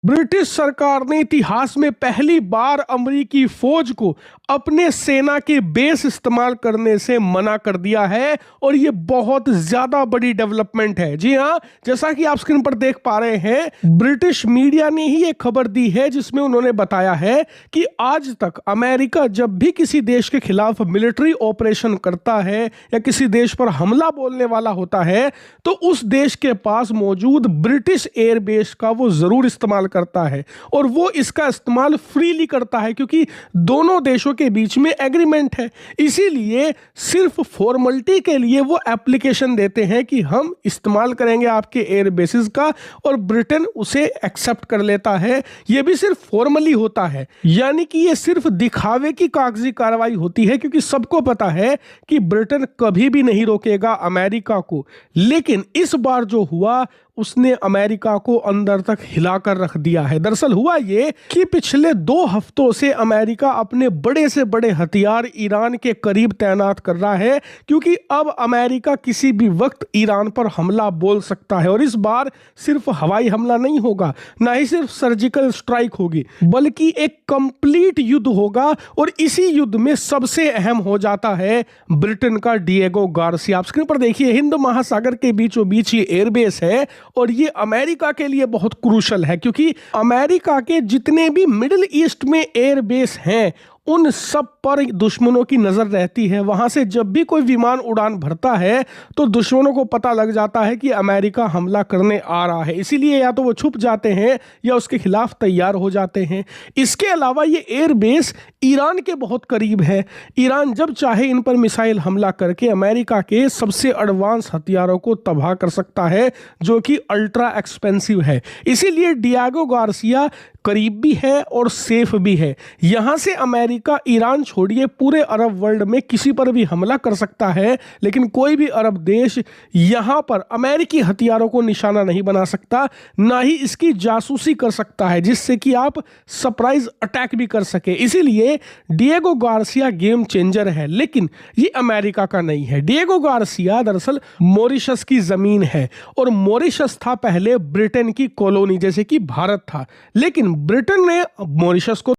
British सरकार ने इतिहास में पहली बार अमेरिकी फौज को अपने सेना के बेस इस्तेमाल करने से मना कर दिया है और ये बहुत ज्यादा बड़ी डेवलपमेंट है। जी हाँ, जैसा कि आप स्क्रीन पर देख पा रहे हैं, ब्रिटिश मीडिया ने ही एक खबर दी है जिसमें उन्होंने बताया है कि आज तक अमेरिका जब भी किसी देश के खिलाफ मिलिट्री ऑपरेशन करता है या किसी देश पर हमला बोलने वाला होता है तो उस देश के पास मौजूद ब्रिटिश एयरबेस का वो जरूर इस्तेमाल करता है और वो इसका इस्तेमाल फ्रीली करता है क्योंकि दोनों देशों के बीच में एग्रीमेंट है। इसीलिए सिर्फ फॉर्मेलिटी के लिए वो एप्लीकेशन देते हैं कि हम इस्तेमाल करेंगे आपके एयर बेसिस का और ब्रिटेन उसे एक्सेप्ट कर लेता है। ये भी सिर्फ फॉर्मली होता है, यानी कि ये सिर्फ दिखावे की कागजी कार्रवाई होती है क्योंकि सबको पता है कि ब्रिटेन कभी भी नहीं रोकेगा अमेरिका को। लेकिन इस बार जो हुआ उसने अमेरिका को अंदर तक हिलाकर रख दिया है। दरअसल हुआ ये कि पिछले 2 हफ्तों से अमेरिका अपने बड़े से बड़े हथियार ईरान के करीब तैनात कर रहा है क्योंकि अब अमेरिका किसी भी वक्त ईरान पर हमला बोल सकता है और इस बार सिर्फ हवाई हमला नहीं होगा, ना ही सिर्फ सर्जिकल स्ट्राइक होगी, बल्कि एक कंप्लीट युद्ध होगा। और इसी युद्ध में सबसे अहम हो जाता है ब्रिटेन का डिएगो गार्सिया। आप स्क्रीन पर देखिए, हिंद महासागर के बीचों बीच ये एयरबेस है और ये अमेरिका के लिए बहुत क्रूशल है क्योंकि अमेरिका के जितने भी मिडिल ईस्ट में एयरबेस हैं उन सब पर दुश्मनों की नजर रहती है। वहां से जब भी कोई विमान उड़ान भरता है तो दुश्मनों को पता लग जाता है कि अमेरिका हमला करने आ रहा है, इसीलिए या तो वो छुप जाते हैं या उसके खिलाफ तैयार हो जाते हैं। इसके अलावा ये एयरबेस ईरान के बहुत करीब है। ईरान जब चाहे इन पर मिसाइल हमला करके अमेरिका के सबसे एडवांस हथियारों को तबाह कर सकता है जो कि अल्ट्रा एक्सपेंसिव है। इसीलिए डिएगो गार्सिया करीब भी है और सेफ भी है। यहां से अमेरिका ईरान छोड़िए पूरे अरब वर्ल्ड में किसी पर भी हमला कर सकता है, लेकिन कोई भी अरब देश यहां पर अमेरिकी हथियारों को निशाना नहीं बना सकता, ना ही इसकी जासूसी कर सकता है जिससे कि आप सरप्राइज अटैक भी कर सके। इसीलिए डिएगो गार्सिया गेम चेंजर है, लेकिन ये अमेरिका का नहीं है। डिएगो गार्सिया दरअसल मॉरिशस की जमीन है और मॉरिशस था पहले ब्रिटेन की कॉलोनी जैसे कि भारत था, लेकिन ब्रिटेन ने मॉरिशस को